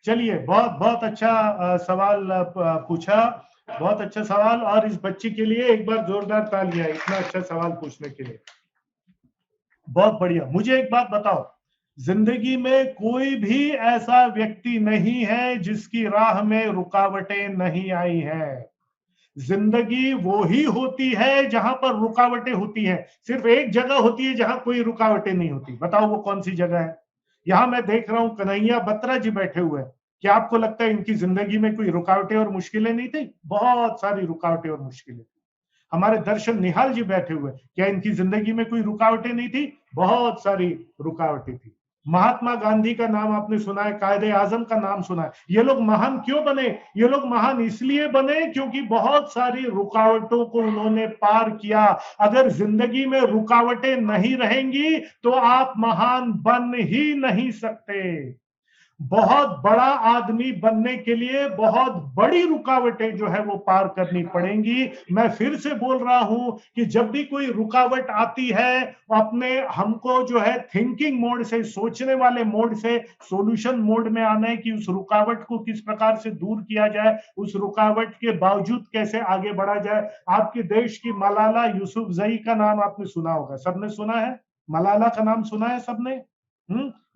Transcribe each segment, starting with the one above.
चलिए, बहुत बहुत अच्छा सवाल पूछा, बहुत अच्छा सवाल। और इस बच्ची के लिए एक बार जोरदार तालियां, इतना अच्छा सवाल पूछने के लिए। बहुत बढ़िया। मुझे एक बात बताओ, जिंदगी में कोई भी ऐसा व्यक्ति नहीं है जिसकी राह में रुकावटें नहीं आई है। जिंदगी वो ही होती है जहां पर रुकावटें होती हैं। सिर्फ एक जगह होती है जहां कोई रुकावटें नहीं होती। बताओ वो कौन सी जगह है? यहां मैं देख रहा हूं कन्हैया बत्रा जी बैठे हुए हैं। क्या आपको लगता है इनकी जिंदगी में कोई रुकावटें और मुश्किलें नहीं थी? बहुत सारी रुकावटें और मुश्किलें थी। हमारे दर्शन निहाल जी बैठे हुए, क्या इनकी जिंदगी में कोई रुकावटें नहीं थी? बहुत सारी रुकावटें थी। महात्मा गांधी का नाम आपने सुना है, कायदे आजम का नाम सुना है। ये लोग महान क्यों बने? ये लोग महान इसलिए बने क्योंकि बहुत सारी रुकावटों को उन्होंने पार किया। अगर जिंदगी में रुकावटें नहीं रहेंगी तो आप महान बन ही नहीं सकते। बहुत बड़ा आदमी बनने के लिए बहुत बड़ी रुकावटें जो है वो पार करनी पड़ेंगी। मैं फिर से बोल रहा हूं कि जब भी कोई रुकावट आती है, अपने हमको जो है थिंकिंग मोड से, सोचने वाले मोड से सॉल्यूशन मोड में आना है कि उस रुकावट को किस प्रकार से दूर किया जाए, उस रुकावट के बावजूद कैसे आगे बढ़ा जाए। आपके देश की मलाला यूसुफजई का नाम आपने सुना होगा, सबने सुना है? मलाला का नाम सुना है सबने?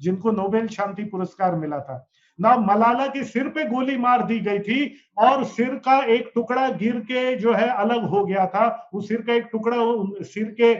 जिनको नोबेल शांति पुरस्कार मिला था ना। मलाला के सिर पे गोली मार दी गई थी और सिर का एक टुकड़ा गिर के जो है अलग हो गया था। उस सिर का एक टुकड़ा, सिर के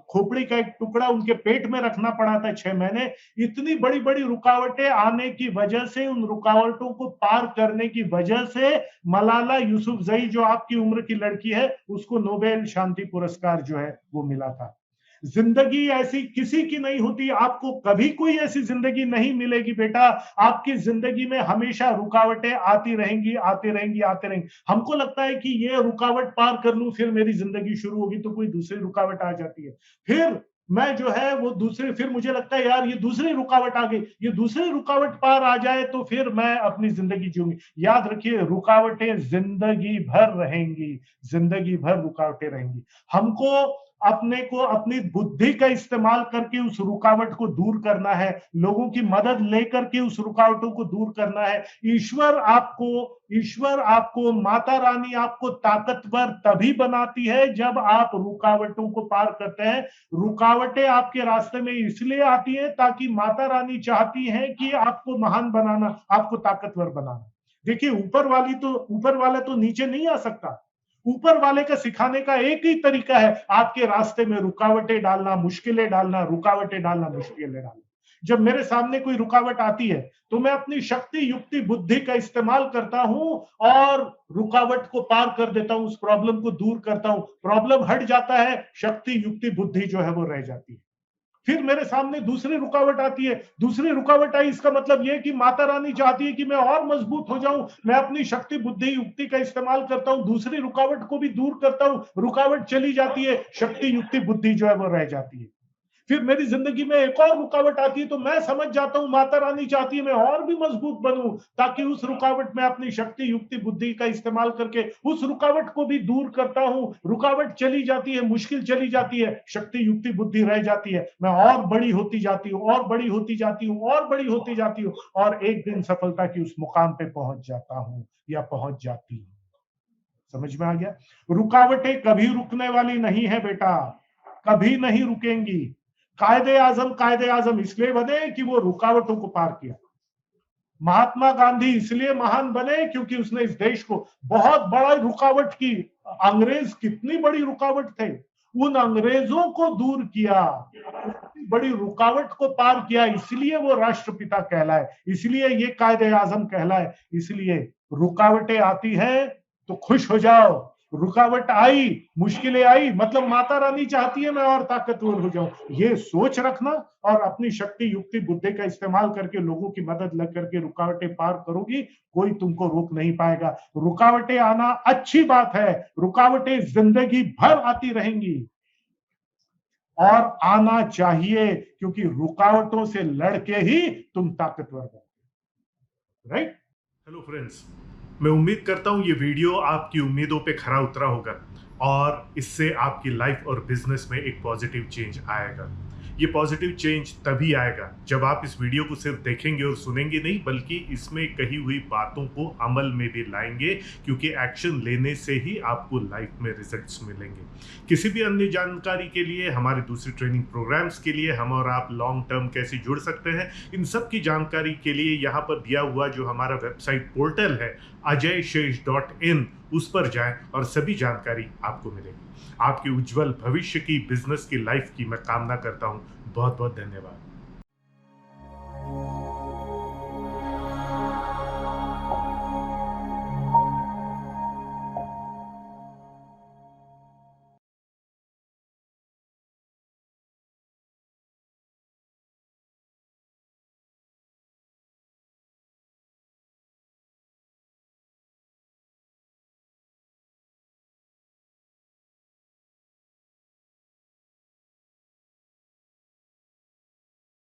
खोपड़ी का एक टुकड़ा उनके पेट में रखना पड़ा था 6 महीने। इतनी बड़ी बड़ी रुकावटें आने की वजह से, उन रुकावटों को पार करने की वजह से मलाला यूसुफजई जो आपकी उम्र की लड़की है, उसको नोबेल शांति पुरस्कार जो है वो मिला था। जिंदगी ऐसी किसी की नहीं होती। आपको कभी कोई ऐसी जिंदगी नहीं मिलेगी बेटा। आपकी जिंदगी में हमेशा रुकावटें आती रहेंगी, आती रहेंगी, आती रहेंगी। हमको लगता है कि ये रुकावट पार कर लूं फिर मेरी जिंदगी शुरू होगी, तो कोई दूसरी रुकावट आ जाती है। फिर मैं जो है वो दूसरी, फिर मुझे लगता है यार ये दूसरी रुकावट आ गई, ये दूसरी रुकावट पार आ जाए तो फिर मैं अपनी जिंदगी जीऊंगी। याद रखिए, रुकावटें जिंदगी भर रहेंगी, जिंदगी भर रुकावटें रहेंगी। हमको अपने को, अपनी बुद्धि का इस्तेमाल करके उस रुकावट को दूर करना है, लोगों की मदद लेकर के उस रुकावटों को दूर करना है। ईश्वर आपको, माता रानी आपको ताकतवर तभी बनाती है जब आप रुकावटों को पार करते हैं। रुकावटें आपके रास्ते में इसलिए आती है ताकि माता रानी चाहती है कि आपको महान बनाना, आपको ताकतवर बनाना। देखिए, ऊपर वाला तो नीचे नहीं आ सकता। ऊपर वाले का सिखाने का एक ही तरीका है, आपके रास्ते में रुकावटें डालना, मुश्किलें डालना, रुकावटें डालना, मुश्किलें डालना। जब मेरे सामने कोई रुकावट आती है तो मैं अपनी शक्ति, युक्ति, बुद्धि का इस्तेमाल करता हूं और रुकावट को पार कर देता हूं, उस प्रॉब्लम को दूर करता हूं। प्रॉब्लम हट जाता है, शक्ति, युक्ति, बुद्धि जो है वो रह जाती है। फिर मेरे सामने दूसरी रुकावट आती है। दूसरी रुकावट आई, इसका मतलब यह कि माता रानी चाहती है कि मैं और मजबूत हो जाऊं। मैं अपनी शक्ति, बुद्धि, युक्ति का इस्तेमाल करता हूं, दूसरी रुकावट को भी दूर करता हूं। रुकावट चली जाती है, शक्ति, युक्ति, बुद्धि जो है वो रह जाती है। फिर मेरी जिंदगी में एक और रुकावट आती है तो मैं समझ जाता हूं माता रानी चाहती है मैं और भी मजबूत बनूं, ताकि उस रुकावट में अपनी शक्ति, युक्ति, बुद्धि का इस्तेमाल करके उस रुकावट को भी दूर करता हूं। रुकावट चली जाती है, मुश्किल चली जाती है, शक्ति, युक्ति, बुद्धि रह जाती है। मैं और बड़ी होती जाती हूँ, और बड़ी होती जाती हूँ, और बड़ी होती जाती हूँ, और एक दिन सफलता की उस मुकाम पे पहुंच जाता हूं या पहुंच जाती हूँ। समझ में आ गया? रुकावटें कभी रुकने वाली नहीं है बेटा, कभी नहीं रुकेंगी। कायदे आजम इसलिए बने कि वो रुकावटों को पार किया। महात्मा गांधी इसलिए महान बने क्योंकि उसने इस देश को बहुत बड़ा रुकावट की। अंग्रेज कितनी बड़ी रुकावट थे, उन अंग्रेजों को दूर किया, उतनी बड़ी रुकावट को पार किया, इसलिए वो राष्ट्रपिता कहलाए, इसलिए ये कायदे आजम कहलाए। इसलिए रुकावटें आती है तो खुश हो जाओ। रुकावट आई, मुश्किलें आई, मतलब माता रानी चाहती है मैं और ताकतवर हो जाऊं। ये सोच रखना और अपनी शक्ति, युक्ति, बुद्धि का इस्तेमाल करके लोगों की मदद लग करके रुकावटें पार करोगी, कोई तुमको रोक नहीं पाएगा। रुकावटें आना अच्छी बात है, रुकावटें जिंदगी भर आती रहेंगी और आना चाहिए, क्योंकि रुकावटों से लड़के ही तुम ताकतवर बनोगे। राइट? हेलो फ्रेंड्स, मैं उम्मीद करता हूं ये वीडियो आपकी उम्मीदों पे खरा उतरा होगा और इससे आपकी लाइफ और बिजनेस में एक पॉजिटिव चेंज आएगा। ये पॉजिटिव चेंज तभी आएगा जब आप इस वीडियो को सिर्फ देखेंगे और सुनेंगे नहीं, बल्कि इसमें कही हुई बातों को अमल में भी लाएंगे, क्योंकि एक्शन लेने से ही आपको लाइफ में रिजल्ट्स मिलेंगे। किसी भी अन्य जानकारी के लिए, हमारे दूसरे ट्रेनिंग प्रोग्राम्स के लिए, हम और आप लॉन्ग टर्म कैसे जुड़ सकते हैं, इन सब की जानकारी के लिए यहाँ पर दिया हुआ जो हमारा वेबसाइट पोर्टल है ajayshesh.in, उस पर जाएं और सभी जानकारी आपको मिलेगी। आपके उज्जवल भविष्य की, बिजनेस की, लाइफ की मैं कामना करता हूँ। बहुत बहुत धन्यवाद।